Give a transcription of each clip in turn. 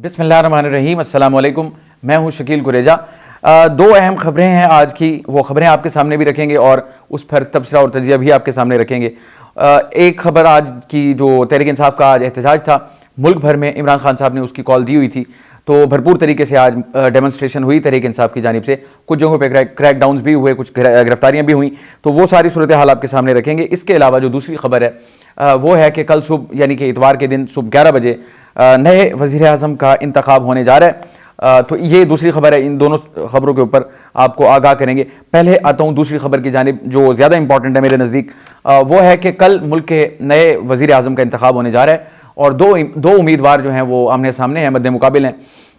बिस्मिल्लाहिर्रहमानिर्रहीम, अस्सलाम वालेकुम। मैं हूं शकील कुरेजा। दो अहम खबरें हैं आज की, वो खबरें आपके सामने भी रखेंगे और उस पर तबसरा और तजिया भी आपके सामने रखेंगे। एक खबर आज की जो तहरीक इंसाफ का आज एहतजाज था, मुल्क भर में इमरान खान साहब ने उसकी कॉल दी हुई थी, तो भरपूर तरीके से आज डेमोन्स्ट्रेशन हुई तहरीक इंसाफ की जानिब से। कुछ जगहों पर क्रैकडाउन्स भी हुए, कुछ गिरफ्तारियाँ भी हुई, तो वो सारी सूरत हाल आपके सामने रखेंगे। इसके अलावा जो दूसरी खबर है वो है कि कल सुबह यानी कि इतवार के दिन सुबह 11 बजे नए वज़ीर आज़म का इंतखाब होने जा रहा है। तो ये दूसरी खबर है, इन दोनों खबरों के ऊपर आपको आगाह करेंगे। पहले आता हूँ दूसरी खबर की जानिब जो ज़्यादा इंपॉर्टेंट है मेरे नज़दीक, वो है कि कल मुल्क के नए वज़ीर आज़म का इंतखाब होने जा रहा है और दो उम्मीदवार जो हैं वो आमने सामने हैं, मद्दे मुकाबिल हैं।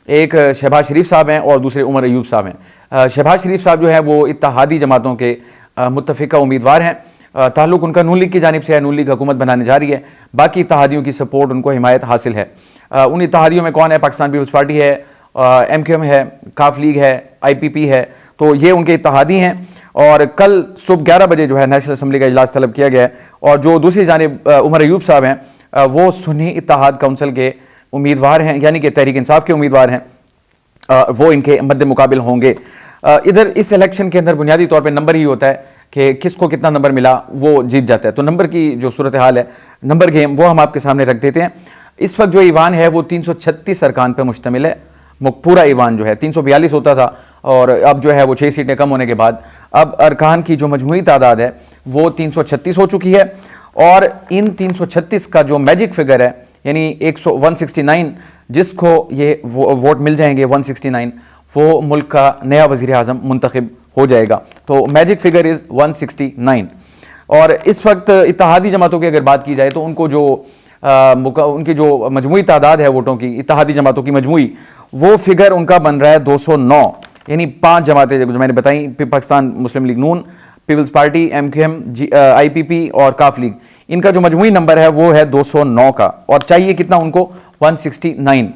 एक शहबाज शरीफ साहब हैं और दूसरे उमर अयूब साहब हैं। शहबाज शरीफ साहब जो है वो इत्तेहादी जमातों के मुत्तफ़िका उम्मीदवार हैं। ताल्लुक उनका नून लीग की जानिब से है, नून लीग हुकूमत बनाने जा रही है। बाकी इत्तेहादियों की सपोर्ट, उनको हिमायत हासिल है। उन इत्तेहादियों में कौन है? पाकिस्तान पीपल्स पार्टी है, MQM है, काफ लीग है, IPP है, तो ये उनके इत्तेहादी हैं। और कल सुबह 11 बजे जो है नेशनल असम्बली का इजलास तलब किया गया है। और जो दूसरी जानिब उमर अयूब साहब हैं वो सुन्नी इत्तेहाद काउंसिल के उम्मीदवार हैं, यानी कि तहरीक इंसाफ के उम्मीदवार हैं, वो इनके मद्दे मुकाबिल होंगे। इधर इस इलेक्शन के अंदर बुनियादी तौर पर नंबर ही होता है कि किसको कितना नंबर मिला वो जीत जाता है। तो नंबर की जो सूरत हाल है, नंबर गेम, वो हम आपके सामने रख देते हैं। इस वक्त जो ईवान है वो 336 अरकान पर मुश्तमिल है। पूरा ईवान जो है 342 होता था और अब जो है वो 6 सीटें कम होने के बाद अब अरकान की जो मजमूई तादाद है वो 336 हो चुकी है। और इन 336 का जो मैजिक फिगर है, यानी 169 जिसको ये वोट मिल जाएंगे 169, वो मुल्क का नया वज़ीर आज़म मुंतखब हो जाएगा। तो मैजिक फिगर इज़ 169। और इस वक्त इत्तेहादी जमातों की अगर बात की जाए तो उनको जो उनकी जो मजमूई तादाद है वोटों की, इत्तेहादी जमातों की मजमूई, वो फिगर उनका बन रहा है 209। यानी 5 जमातें जो मैंने बताई, पाकिस्तान मुस्लिम लीग नून, पीपल्स पार्टी, MQM, IPP और काफ लीग, इनका जो मजमूई नंबर है वो है 209 का। और चाहिए कितना उनको? 169।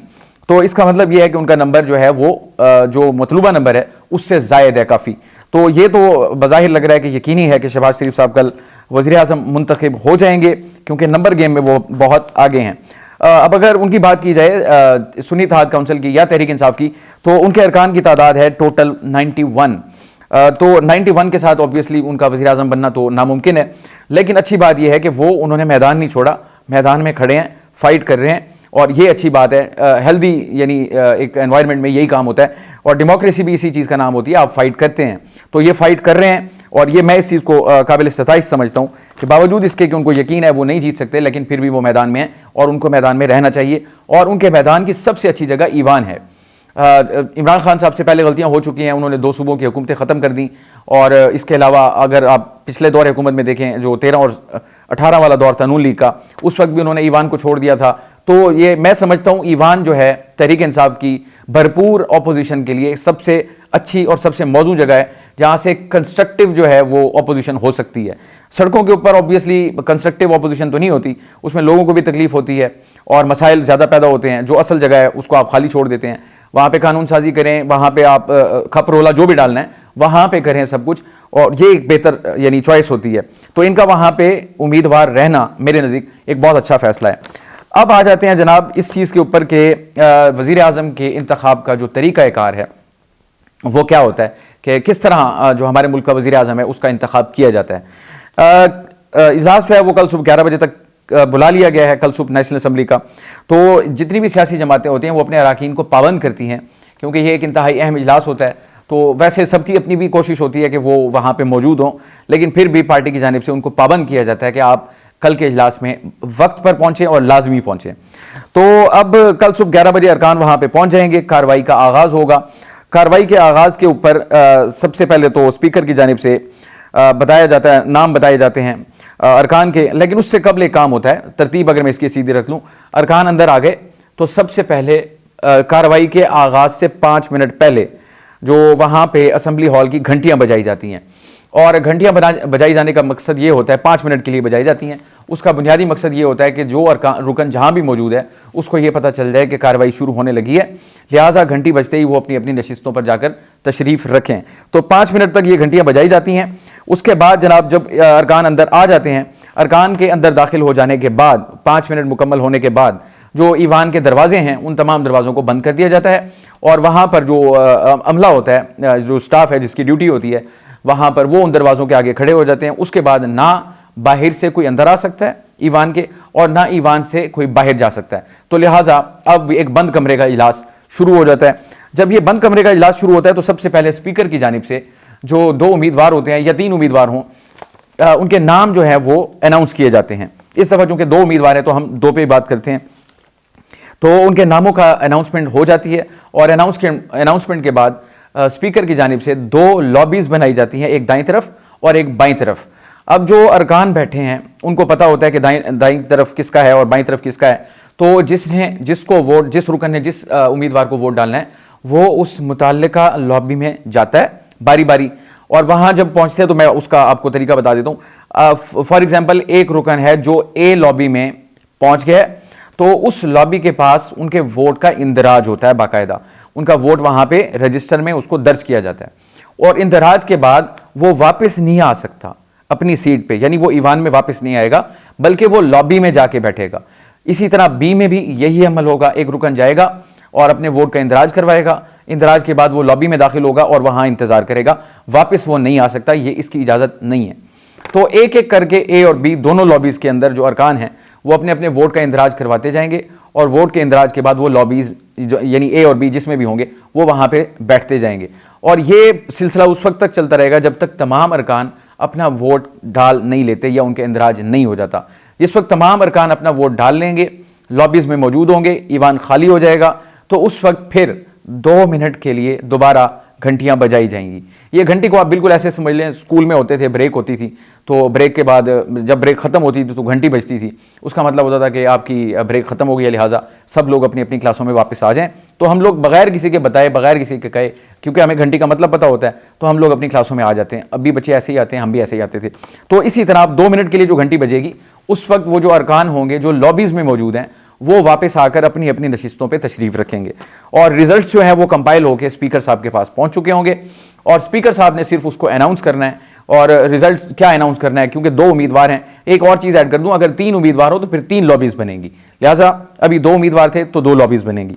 तो इसका मतलब यह है कि उनका नंबर जो है वो जो मतलूबा नंबर है उससे ज़ायद है काफ़ी। तो ये तो बज़ाहिर लग रहा है कि यकीनी है कि शहबाज शरीफ साहब कल वज़ीर आज़म मुंतखब हो जाएंगे, क्योंकि नंबर गेम में वो बहुत आगे हैं। अब अगर उनकी बात की जाए सुन्नी इत्तेहाद काउंसिल की या तहरीक इंसाफ की, तो उनके अरकान की तादाद है टोटल 91। तो 91 के साथ ऑब्वियसली उनका वज़ीर आज़म बनना तो नामुमकिन है। लेकिन अच्छी बात यह है कि वो उन्होंने मैदान नहीं छोड़ा, मैदान में खड़े हैं, फाइट कर रहे हैं, और ये अच्छी बात है। हेल्दी यानी एक एनवायरनमेंट में यही काम होता है, और डेमोक्रेसी भी इसी चीज़ का नाम होती है, आप फाइट करते हैं। तो ये फाइट कर रहे हैं, और ये मैं इस चीज़ को काबिल सताइश समझता हूँ कि बावजूद इसके कि उनको यकीन है वो नहीं जीत सकते, लेकिन फिर भी वो मैदान में हैं और उनको मैदान में रहना चाहिए। और उनके मैदान की सबसे अच्छी जगह ईवान है। इमरान खान साहब से पहले गलतियां हो चुकी हैं, उन्होंने 2 सूबों की हुकूमतें ख़त्म कर दी। और इसके अलावा अगर आप पिछले दौर हुकूमत में देखें, जो 13 और 18 वाला दौर था नून लीग का, उस वक्त भी उन्होंने ईवान को छोड़ दिया था। तो ये मैं समझता हूँ ईवान जो है तहरीक इंसाफ की भरपूर अपोजिशन के लिए सबसे अच्छी और सबसे मौजू जगह है, जहाँ से कंस्ट्रक्टिव जो है वो अपोजिशन हो सकती है। सड़कों के ऊपर ऑब्वियसली कंस्ट्रक्टिव अपोजिशन तो नहीं होती, उसमें लोगों को भी तकलीफ होती है और मसाइल ज़्यादा पैदा होते हैं। जो असल जगह है उसको आप खाली छोड़ देते हैं, वहाँ पे कानून साजी करें, वहाँ पे आप खप रोला जो भी डालना है वहाँ पे करें सब कुछ, और ये एक बेहतर यानी चॉइस होती है। तो इनका वहाँ पे उम्मीदवार रहना मेरे नज़दीक एक बहुत अच्छा फैसला है। अब आ जाते हैं जनाब इस चीज़ के ऊपर के वज़ीर आज़म के इंतखाब का जो तरीक़ाकार है वो क्या होता है, कि किस तरह जो हमारे मुल्क का वज़ीर आज़म है उसका इंतखाब किया जाता है। इजलास जो है वो कल सुबह 11 बजे तक बुला लिया गया है, कल सुबह नेशनल असम्बली का। तो जितनी भी सियासी जमातें होती हैं वो अपने अराकीन को पाबंद करती हैं, क्योंकि ये एक इंतहाई अहम इजलास होता है। तो वैसे सबकी अपनी भी कोशिश होती है कि वो वहाँ पे मौजूद हों, लेकिन फिर भी पार्टी की जानिब से उनको पाबंद किया जाता है कि आप कल के इजलास में वक्त पर पहुँचें और लाजमी पहुँचें। तो अब कल सुबह 11 बजे अरकान वहाँ पर पहुँच जाएंगे, कार्रवाई का आगाज़ होगा। कार्रवाई के आगाज़ के ऊपर सबसे पहले तो स्पीकर की जानिब से बताया जाता है, नाम बताए जाते हैं अरकान के। लेकिन उससे कबल एक काम होता है, तरतीब अगर मैं इसकी सीधी रख लूँ, अरकान अंदर आ गए तो सबसे पहले कार्रवाई के आगाज़ से 5 मिनट पहले जो वहाँ पे असम्बली हॉल की घंटियाँ बजाई जाती हैं। और घंटियाँ बजाई जाने का मकसद ये होता है, 5 मिनट के लिए बजाई जाती हैं। उसका बुनियादी मकसद ये होता है कि जो रुकन जहाँ भी मौजूद है उसको ये पता चल जाए कि कार्रवाई शुरू होने लगी है, लिहाजा घंटी बजते ही वो अपनी अपनी नशिस्तों पर जाकर तशरीफ़ रखें। तो 5 मिनट तक ये घंटियाँ बजाई जाती हैं। उसके बाद जनाब जब अरकान अंदर आ जाते हैं, अरकान के अंदर दाखिल हो जाने के बाद 5 मिनट मुकम्मल होने के बाद जो ईवान के दरवाजे हैं उन तमाम दरवाज़ों को बंद कर दिया जाता है और वहाँ पर जो अमला होता है, जो स्टाफ है जिसकी ड्यूटी होती है, वहाँ पर वो उन दरवाज़ों के आगे खड़े हो जाते हैं। उसके बाद ना बाहर से कोई अंदर आ सकता है ईवान के और ना ईवान से कोई बाहर जा सकता है। तो लिहाजा अब एक बंद कमरे का इजलास शुरू हो जाता है। जब ये बंद कमरे का इजलास शुरू होता है तो सबसे पहले स्पीकर की जानिब से जो 2 उम्मीदवार होते हैं या 3 उम्मीदवार हों, उनके नाम जो है वो अनाउंस किए जाते हैं। इस दफ़ा चूंकि 2 उम्मीदवार हैं तो हम 2 पे बात करते हैं। तो उनके नामों का अनाउंसमेंट हो जाती है और अनाउंसमेंट के बाद स्पीकर की जानिब से 2 लॉबीज़ बनाई जाती हैं, एक दाईं तरफ और एक बाईं तरफ। अब जो अरकान बैठे हैं उनको पता होता है कि दाईं तरफ किसका है और बाईं तरफ किसका है। तो जिस रुकन ने जिस उम्मीदवार को वोट डालना है वो उस मुताल्लिका लॉबी में जाता है बारी बारी, और वहाँ जब पहुँचते हैं तो मैं उसका आपको तरीका बता देता हूँ। फॉर एग्जाम्पल, एक रुकन है जो ए लॉबी में पहुँच गया है तो उस लॉबी के पास उनके वोट का इंदराज होता है, बाकायदा उनका वोट वहाँ पे रजिस्टर में उसको दर्ज किया जाता है और इंदराज के बाद वो वापस नहीं आ सकता अपनी सीट पे, यानी वो ईवान में वापस नहीं आएगा बल्कि वो लॉबी में जाके बैठेगा। इसी तरह बी में भी यही अमल होगा, एक रुकन जाएगा और अपने वोट का इंदराज करवाएगा, इंदराज के बाद वो लॉबी में दाखिल होगा और वहां इंतजार करेगा, वापस वो नहीं आ सकता, ये इसकी इजाजत नहीं है। तो एक एक करके ए और बी दोनों लॉबीज के अंदर जो अरकान हैं वो अपने अपने वोट का इंदराज करवाते जाएंगे और वोट के इंदराज के बाद वो लॉबीज यानी ए और बी जिसमें भी होंगे वो वहां पे बैठते जाएंगे और ये सिलसिला उस वक्त तक चलता रहेगा जब तक तमाम अरकान अपना वोट डाल नहीं लेते या उनके इंदराज नहीं हो जाता। जिस वक्त तमाम अरकान अपना वोट डाल लेंगे, लॉबीज में मौजूद होंगे, ईवान खाली हो जाएगा, तो उस वक्त फिर 2 मिनट के लिए दोबारा घंटियां बजाई जाएंगी। ये घंटी को आप बिल्कुल ऐसे समझ लें, स्कूल में होते थे, ब्रेक होती थी तो ब्रेक के बाद जब ब्रेक खत्म होती थी तो घंटी बजती थी, उसका मतलब होता था कि आपकी ब्रेक खत्म हो गई है, लिहाजा सब लोग अपनी अपनी क्लासों में वापस आ जाएं। तो हम लोग बगैर किसी के बताए, बगैर किसी के कहे, क्योंकि हमें घंटी का मतलब पता होता है, तो हम लोग अपनी क्लासों में आ जाते हैं। अब भी बच्चे ऐसे ही आते हैं, हम भी ऐसे ही आते थे। तो इसी तरह आप 2 मिनट के लिए जो घंटी बजेगी उस वक्त वो जो अरकान होंगे जो लॉबीज में मौजूद हैं वो वापस आकर अपनी अपनी नशिस्तों पे तशरीफ रखेंगे और रिजल्ट्स जो है वो कंपाइल होकर स्पीकर साहब के पास पहुंच चुके होंगे और स्पीकर साहब ने सिर्फ उसको अनाउंस करना है। और रिजल्ट क्या अनाउंस करना है, क्योंकि 2 उम्मीदवार हैं, एक और चीज़ ऐड कर दूं, अगर 3 उम्मीदवार हो तो फिर 3 लॉबीज बनेंगी, लिहाजा अभी 2 उम्मीदवार थे तो 2 लॉबीज बनेंगी।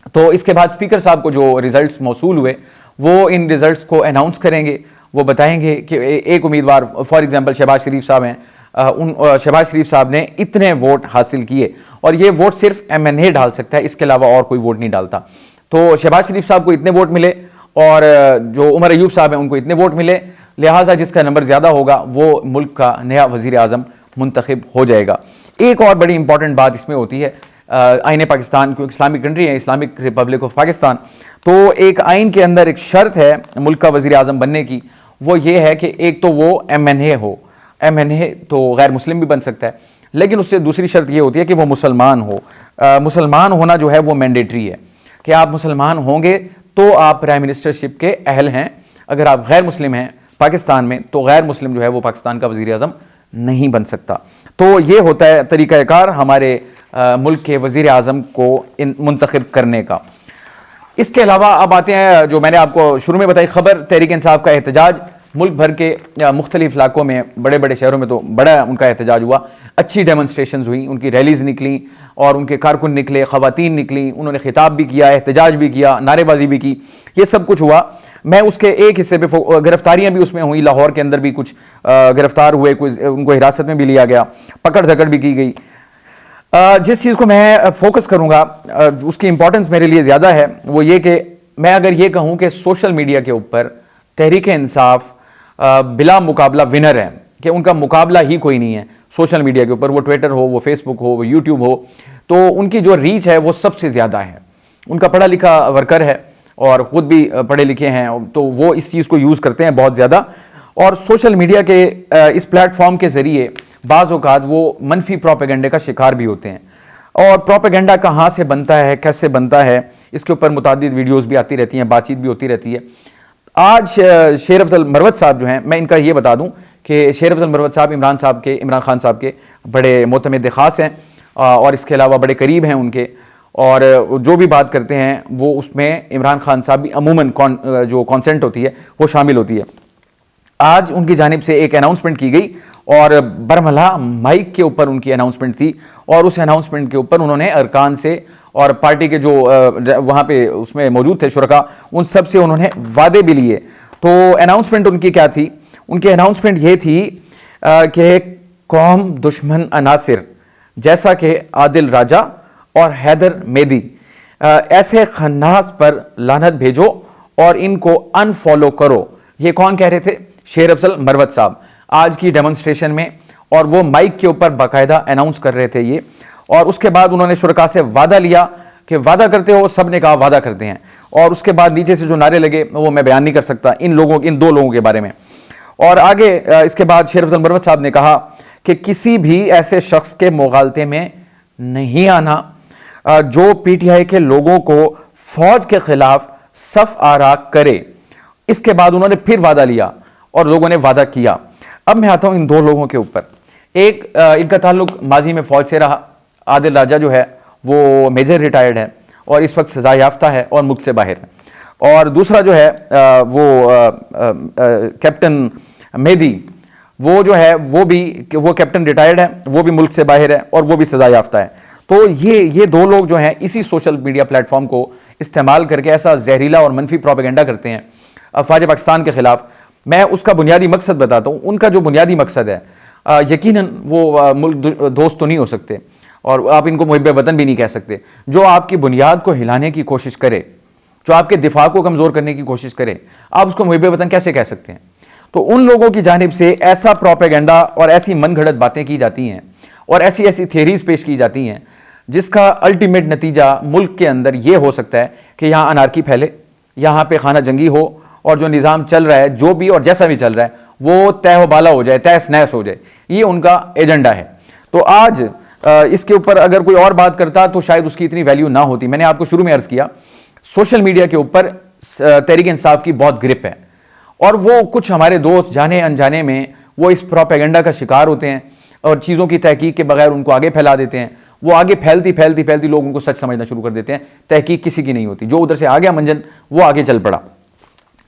तो इसके बाद स्पीकर साहब को जो रिजल्ट्स मौसूल हुए वो इन रिजल्ट्स को अनाउंस करेंगे। वो बताएंगे कि एक उम्मीदवार, फॉर एग्जाम्पल शहबाज शरीफ साहब हैं, शहबाज शरीफ साहब ने इतने वोट हासिल किए और ये वोट सिर्फ MNA डाल सकता है, इसके अलावा और कोई वोट नहीं डालता। तो शहबाज शरीफ साहब को इतने वोट मिले और जो उमर अयूब साहब हैं उनको इतने वोट मिले, लिहाजा जिसका नंबर ज़्यादा होगा वो मुल्क का नया वज़ीर आज़म मुंतखब हो जाएगा। एक और बड़ी इंपॉर्टेंट बात इसमें होती है, आईन पाकिस्तान, क्योंकि इस्लामिक कंट्री है, इस्लामिक रिपब्लिक ऑफ पाकिस्तान, तो एक आइन के अंदर एक शर्त है मुल्क का वज़ीर आज़म बनने की, वो ये है कि एक तो वो MNA हो, MNA तो गैर मुस्लिम भी बन सकता है, लेकिन उससे दूसरी शर्त ये होती है कि वो मुसलमान हो। मुसलमान होना जो है वो मैंडेटरी है कि आप मुसलमान होंगे तो आप प्राइम मिनिस्टरशिप के अहल हैं। अगर आप गैर मुस्लिम हैं पाकिस्तान में तो गैर मुस्लिम जो है वो पाकिस्तान का वज़ीर आज़म नहीं बन सकता। तो ये होता है तरीक़ाकार हमारे मुल्क के वज़ीर आज़म को मुंतखब करने का। इसके अलावा अब आते हैं जो मैंने आपको शुरू में बताई खबर, तहरीक इंसाफ का एहतजाज। मुल्क भर के मुख्तलिफ इलाकों में, बड़े बड़े शहरों में तो बड़ा उनका एहतजाज हुआ, अच्छी डेमोन्स्ट्रेशंस हुई, उनकी रैलीज़ निकली और उनके कारकुन निकले, ख़वातीन निकली, उन्होंने खिताब भी किया, एहतजाज भी किया, नारेबाजी भी की, ये सब कुछ हुआ। मैं उसके एक हिस्से पे गिरफ्तारियां भी उसमें हुई, लाहौर के अंदर भी कुछ गिरफ्तार हुए, कुछ उनको हिरासत में भी लिया गया, पकड़ धकड़ भी की गई। जिस चीज़ को मैं फोकस करूँगा, उसकी इंपॉर्टेंस मेरे लिए ज़्यादा है, वो ये कि मैं अगर ये कहूँ कि सोशल मीडिया के ऊपर तहरीक इंसाफ बिला मुकाबला विनर है, कि उनका मुकाबला ही कोई नहीं है सोशल मीडिया के ऊपर, वो ट्विटर हो, वो फेसबुक हो, वो यूट्यूब हो, तो उनकी जो रीच है वो सबसे ज़्यादा है। उनका पढ़ा लिखा वर्कर है और ख़ुद भी पढ़े लिखे हैं, तो वो इस चीज़ को यूज़ करते हैं बहुत ज़्यादा। और सोशल मीडिया के इस प्लेटफॉर्म के ज़रिए बाज़ औक़ात वो मनफी प्रोपेगेंडे का शिकार भी होते हैं। और प्रोपेगेंडा कहाँ से बनता है, कैसे बनता है, इसके ऊपर मुतादिद वीडियोज़ भी आती रहती हैं, बातचीत भी होती रहती है। आज शेर अफजल मरवत साहब जो हैं, मैं इनका ये बता दूं कि शेर अफजल मरवत साहब इमरान खान साहब के बड़े मोतमिद ख़ास हैं और इसके अलावा बड़े करीब हैं उनके, और जो भी बात करते हैं वो उसमें इमरान खान साहब भी अमूमन जो कॉन्सेंट होती है वो शामिल होती है। आज उनकी जानिब से एक अनाउंसमेंट की गई और बरमला माइक के ऊपर उनकी अनाउंसमेंट थी और उस अनाउंसमेंट के ऊपर उन्होंने अरकान से और पार्टी के जो वहाँ पे उसमें मौजूद थे शुरका, उन सब से उन्होंने वादे भी लिए। तो अनाउंसमेंट उनकी क्या थी? उनकी अनाउंसमेंट ये थी कि कौम दुश्मन अनासिर जैसा कि आदिल राजा और हैदर मेदी ऐसे खन्नास पर लानत भेजो और इनको अनफॉलो करो। ये कौन कह रहे थे? शेर अफजल मरवत साहब आज की डेमोन्स्ट्रेशन में, और वो माइक के ऊपर बाकायदा अनाउंस कर रहे थे ये। और उसके बाद उन्होंने शुरका से वादा लिया कि वादा करते हो, सब ने कहा वादा करते हैं। और उसके बाद नीचे से जो नारे लगे वो मैं बयान नहीं कर सकता इन दो लोगों के बारे में। और आगे इसके बाद शेर अफजल मरवत साहब ने कहा कि किसी भी ऐसे शख्स के मुगालते में नहीं आना जो पीटीआई के लोगों को फौज के खिलाफ सफ आरा करे। इसके बाद उन्होंने फिर वादा लिया और लोगों ने वादा किया। अब मैं आता हूं इन दो लोगों के ऊपर। एक इनका ताल्लुक माजी में फौज से रहा। आदिल राजा जो है वो मेजर रिटायर्ड है और इस वक्त सजा याफ्ता है और मुल्क से बाहर है। और दूसरा जो है वो कैप्टन मेदी, वो जो है वो कैप्टन रिटायर्ड है, वो भी मुल्क से बाहर है और वो भी सजा याफ्ता है। तो ये दो लोग जो हैं इसी सोशल मीडिया प्लेटफॉर्म को इस्तेमाल करके ऐसा जहरीला और मनफी प्रोपेगेंडा करते हैं अफवाज पाकिस्तान के खिलाफ। मैं उसका बुनियादी मकसद बताता हूँ। उनका जो बुनियादी मकसद है, यकीनन वो मुल्क दोस्त तो नहीं हो सकते और आप इनको मुहिब वतन भी नहीं कह सकते। जो आपकी बुनियाद को हिलाने की कोशिश करे, जो आपके दिफा को कमज़ोर करने की कोशिश करे, आप उसको मुहिब वतन कैसे कह सकते हैं? तो उन लोगों की जानिब से ऐसा प्रोपेगेंडा और ऐसी मनगढ़ंत बातें की जाती हैं और ऐसी ऐसी थियरीज पेश की जाती हैं जिसका अल्टीमेट नतीजा मुल्क के अंदर यह हो सकता है कि यहाँ अनारकी फैले, यहाँ पे खाना जंगी हो और जो निज़ाम चल रहा है, जो भी और जैसा भी चल रहा है, वो तय बाला हो जाए, तहस नहस हो जाए। ये उनका एजेंडा है। तो आज इसके ऊपर अगर कोई और बात करता तो शायद उसकी इतनी वैल्यू ना होती। मैंने आपको शुरू में अर्ज किया, सोशल मीडिया के ऊपर तहरीक इंसाफ की बहुत ग्रिप है और वो कुछ हमारे दोस्त जाने अनजाने में वो इस प्रोपेगेंडा का शिकार होते हैं और चीज़ों की तहकीक के बगैर उनको आगे फैला देते हैं। वो आगे फैलती लोग उनको सच समझना शुरू कर देते हैं। तहकीक किसी की नहीं होती। जो उधर से आ गया मंजन वो आगे चल पड़ा।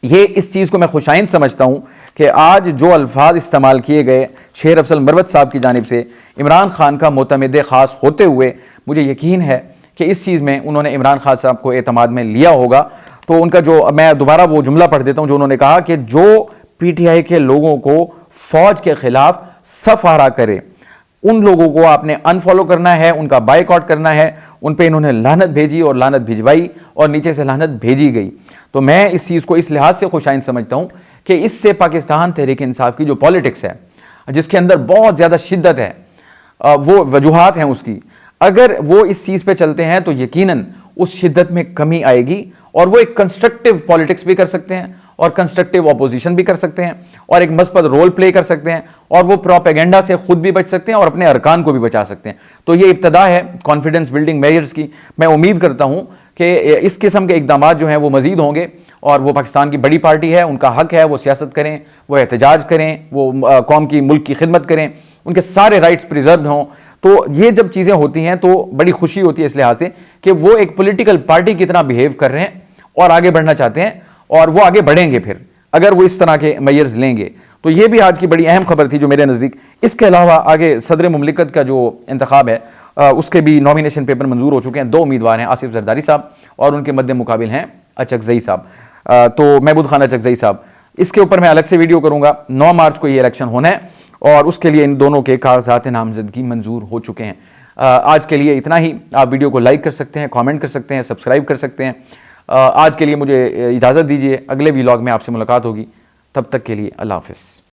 ये इस चीज़ को मैं खुशाइंद समझता हूँ कि आज जो अल्फाज इस्तेमाल किए गए शेर अफजल मरवत साहब की जानिब से इमरान खान का मोतमद ख़ास होते हुए, मुझे यकीन है कि इस चीज़ में उन्होंने इमरान खान साहब को एतमाद में लिया होगा। तो उनका जो, मैं दोबारा वो जुमला पढ़ देता हूँ जो उन्होंने कहा कि जो पीटीआई के लोगों को फौज के खिलाफ सफ आरा करे, उन लोगों को आपने अनफॉलो करना है, उनका बायकॉट करना है। उन पे इन्होंने लानत भेजी और लानत भिजवाई और नीचे से लानत भेजी गई। तो मैं इस चीज़ को इस लिहाज से खुशाइंद समझता हूँ कि इससे पाकिस्तान तहरीक इंसाफ की जो पॉलिटिक्स है, जिसके अंदर बहुत ज़्यादा शिद्दत है, वो वजूहात हैं उसकी, अगर वो इस चीज़ पे चलते हैं तो यकीनन उस शिद्दत में कमी आएगी और वो एक कंस्ट्रक्टिव पॉलिटिक्स भी कर सकते हैं और कंस्ट्रक्टिव ऑपोजिशन भी कर सकते हैं और एक मस्बत रोल प्ले कर सकते हैं और वो प्रोपेगेंडा से खुद भी बच सकते हैं और अपने अरकान को भी बचा सकते हैं। तो ये इब्तदा है कॉन्फिडेंस बिल्डिंग मेजर्स की। मैं उम्मीद करता हूँ कि इस किस्म के इकदाम जो हैं वो मजीद होंगे और वो पाकिस्तान की बड़ी पार्टी है, उनका हक है वो सियासत करें, वो एहतजाज करें, वो कौम की मुल्क की खिदमत करें, उनके सारे राइट्स प्रिजर्व हों। तो ये जब चीज़ें होती हैं तो बड़ी खुशी होती है इस लिहाज से कि वो एक पॉलिटिकल पार्टी की तरह बिहेव कर रहे हैं और आगे बढ़ना चाहते हैं और वो आगे बढ़ेंगे फिर अगर वो इस तरह के मेयर्स लेंगे। तो ये भी आज की बड़ी अहम खबर थी जो मेरे नज़दीक। इसके अलावा आगे सदर मुमलिकत का जो इंतखाब है उसके भी नॉमिनेशन पेपर मंजूर हो चुके हैं। 2 उम्मीदवार हैं, आसिफ जरदारी साहब और उनके मद्दे मुकाबिल हैं अचकजई साहब, तो महमूद खान अचकजई साहब। इसके ऊपर मैं अलग से वीडियो करूँगा। 9 मार्च को ये इलेक्शन होना है और उसके लिए इन दोनों के कागजात नामजदगी मंजूर हो चुके हैं। आज के लिए इतना ही। आप वीडियो को लाइक कर सकते हैं, कमेंट कर सकते हैं, सब्सक्राइब कर सकते हैं। आज के लिए मुझे इजाज़त दीजिए। अगले व्लॉग में आपसे मुलाकात होगी। तब तक के लिए अल्लाह हाफ़िज़।